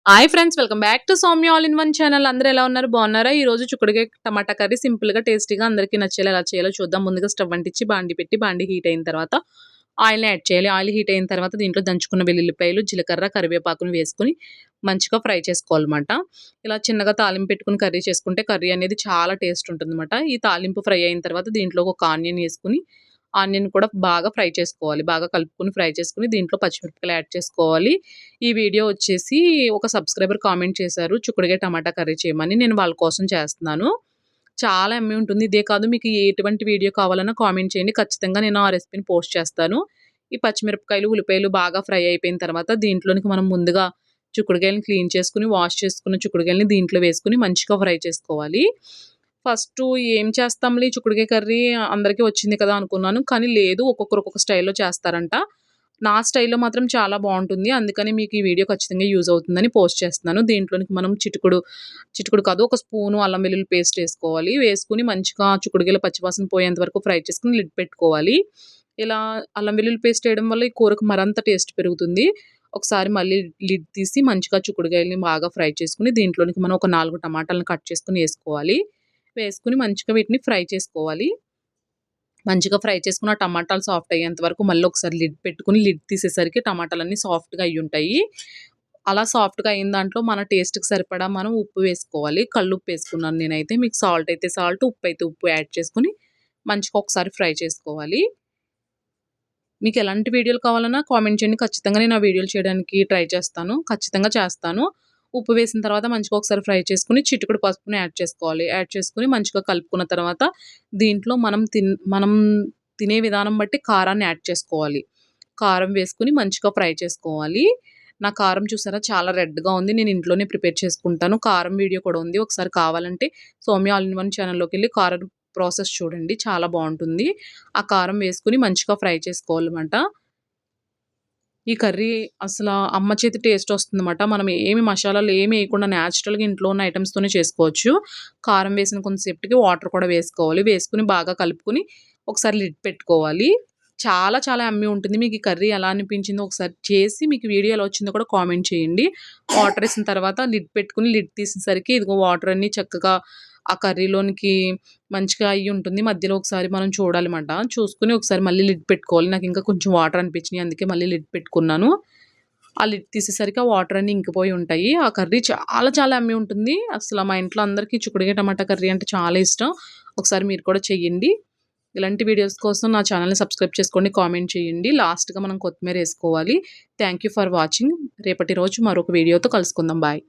Hi friends, welcome back to Soumya all in one channel. అందరూ ఎలా ఉన్నారు? బాగున్నారా? ఈ రోజు చిక్కుడుకాయ టమాటా కర్రీ సింపుల్‌గా, టేస్టీగా అందరికీ నచ్చేలా ఎలా చేయాలో చూద్దాం. ముందుగా స్టవ్ అంటించి బాండి పెట్టి, బాండి హీట్ అయిన తర్వాత ఆయిల్‌ని యాడ్ చేయాలి. ఆయిల్ హీట్ అయిన తర్వాత దీంట్లో దంచుకున్న వెల్లుల్లిపాయలు, జీలకర్ర, కరివేపాకుని వేసుకొని మంచిగా ఫ్రై చేసుకోవాలన్నమాట. ఇలా చిన్నగా తాలింపు పెట్టుకొని కర్రీ చేసుకుంటే కర్రీ అనేది చాలా టేస్ట్ ఉంటుందన్నమాట. ఈ తాలింపు ఫ్రై అయిన తర్వాత దీంట్లో ఒక ఆనియన్ వేసుకొని ఆనియన్ కూడా బాగా ఫ్రై చేసుకోవాలి. బాగా కలుపుకొని ఫ్రై చేసుకొని దీంట్లో పచ్చిమిరపకాయలు యాడ్ చేసుకోవాలి. ఈ వీడియో వచ్చేసి ఒక సబ్స్క్రైబర్ కామెంట్ చేశారు చిక్కుడుకాయ టమాటా కర్రీ చేయమని. నేను వాళ్ళ కోసం చేస్తున్నాను. చాలా యమ్మీ ఉంటుంది. ఇదే కాదు మీకు ఎటువంటి వీడియో కావాలన్నా కామెంట్ చేయండి. ఖచ్చితంగా నేను ఆ రెసిపీని పోస్ట్ చేస్తాను. ఈ పచ్చిమిరపకాయలు, ఉల్లిపాయలు బాగా ఫ్రై అయిపోయిన తర్వాత దీంట్లోనికి మనం ముందుగా చిక్కుడుకాయలను క్లీన్ చేసుకొని, వాష్ చేసుకున్న చిక్కుడుకాయలని దీంట్లో వేసుకొని మంచిగా ఫ్రై చేసుకోవాలి. ఫస్టు ఏం చేస్తాంలే చిక్కుడుకాయ కర్రీ అందరికీ వచ్చింది కదా అనుకున్నాను. కానీ లేదు, ఒక్కొక్కరు ఒక్కొక్క స్టైల్‌లో చేస్తారంట. నా స్టైల్‌లో మాత్రం చాలా బావుంటుంది. అందుకని మీకు ఈ వీడియో ఖచ్చితంగా యూజ్ అవుతుందని పోస్ట్ చేస్తున్నాను. దీంట్లోనికి మనం చిటికుడు కాదు, ఒక స్పూను అల్లం వెల్లుల్లి పేస్ట్ ఏసుకోవాలి. వేసుకొని మంచిగా చిక్కుడుకాయల పచ్చివాసన పోయేంత వరకు ఫ్రై చేసుకొని లిడ్ పెట్టుకోవాలి. ఇలా అల్లం వెల్లుల్లి పేస్ట్ ఏయడం వల్ల ఈ కూరకు మరంత టేస్ట్ పెరుగుతుంది. ఒకసారి మళ్ళీ లిడ్ తీసి మంచిగా చిక్కుడుకాయలని బాగా ఫ్రై చేసుకొని దీంట్లోనికి మనం ఒక 4 టమాటాలను కట్ చేసుకొని ఏసుకోవాలి. వేసుకొని మంచిగా వీటిని ఫ్రై చేసుకోవాలి. మంచిగా ఫ్రై చేసుకున్న టమాటాలు సాఫ్ట్ అయ్యేంత వరకు మళ్ళీ ఒకసారి లిడ్ పెట్టుకొని లిడ్ తీసేసరికి టమాటాలన్నీ సాఫ్ట్‌గా అయ్యుంటాయి. అలా సాఫ్ట్‌గా అయిన దాంట్లో మన టేస్ట్‌కి సరిపడా మనం ఉప్పు వేసుకోవాలి. కల్లుప్పు వేసుకున్నాను నేనైతే. మీకు సాల్ట్ అయితే సాల్ట్, ఉప్పు అయితే ఉప్పు యాడ్ చేసుకొని మంచిగా ఒకసారి ఫ్రై చేసుకోవాలి. మీకు ఎలాంటి వీడియోలు కావాలన్నా కామెంట్ చేయండి. ఖచ్చితంగా నేను ఆ వీడియోలు చేయడానికి ట్రై చేస్తాను. ఖచ్చితంగా చేస్తాను. ఉప్పు వేసిన తర్వాత మంచిగా ఒకసారి ఫ్రై చేసుకొని చిటికెడు పసుపుని యాడ్ చేసుకోవాలి. యాడ్ చేసుకొని మంచిగా కలుపుకున్న తర్వాత దీంట్లో మనం తినే విధానం బట్టి కారాన్ని యాడ్ చేసుకోవాలి. కారం వేసుకొని మంచిగా ఫ్రై చేసుకోవాలి. నా కారం చూసారా చాలా రెడ్‌గా ఉంది. నేను ఇంట్లోనే ప్రిపేర్ చేసుకుంటాను. కారం వీడియో కూడా ఉంది. ఒకసారి కావాలంటే సౌమ్య ఆల్ ఇన్ వన్ ఛానల్‌లోకెళ్ళి కారం ప్రాసెస్ చూడండి. చాలా బావుంటుంది. ఆ కారం వేసుకొని మంచిగా ఫ్రై చేసుకోవాలన్నమాట. ఈ కర్రీ అసల అమ్మ చేతి టేస్ట్ వస్తుందన్నమాట. మనం ఏమి మసాలాలు ఏమి ఎయకుండా నేచురల్‌గా ఇంట్లో ఉన్న ఐటెమ్స్‌తోనే చేసుకోవచ్చు. కారం వేసిన కొంతసేపటికి వాటర్ కూడా వేసుకోవాలి. వేసుకొని బాగా కలుపుకొని ఒకసారి లిడ్ పెట్టుకోవాలి. చాలా చాలా యమ్మీ ఉంటుంది. మీకు ఈ కర్రీ ఎలా అనిపించిందో ఒకసారి చేసి మీకు వీడియో ఎలా వచ్చిందో కూడా కామెంట్ చేయండి. వాటర్ ఏసిన తర్వాత లిడ్ పెట్టుకొని లిడ్ తీసేసరికి ఇదిగో వాటర్ అన్నీ చక్కగా ఆ కర్రీలోనికి మంచిగా అయ్యి ఉంటుంది. మధ్యలో ఒకసారి మనం చూడాలిమాట. చూసుకొని ఒకసారి మళ్ళీ లిడ్ పెట్టుకోవాలి. నాకింకా కొంచెం వాటర్ అనిపించినియి. అందుకే మళ్ళీ లిడ్ పెట్టుకున్నాను. ఆ లిడ్ తీసేసరికి ఆ వాటర్ అన్నీ ఇంకిపోయి ఉంటాయి. ఆ కర్రీ చాలా చాలా యమ్మీ ఉంటుంది. అసల మా ఇంట్లో అందరికీ చిక్కుడుకాయ టమాటా కర్రీ అంటే చాలా ఇష్టం. ఒకసారి మీరు కూడా చెయ్యండి. ఇలాంటి వీడియోస్ కోసం నా ఛానెల్‌ని సబ్స్క్రైబ్ చేసుకోండి. కామెంట్ చేయండి. లాస్ట్‌గా మనం కొత్తిమీర ఏసుకోవాలి. Thank you for watching. రేపటి రోజు మరొక వీడియోతో కలుసుకుందాం. బాయ్.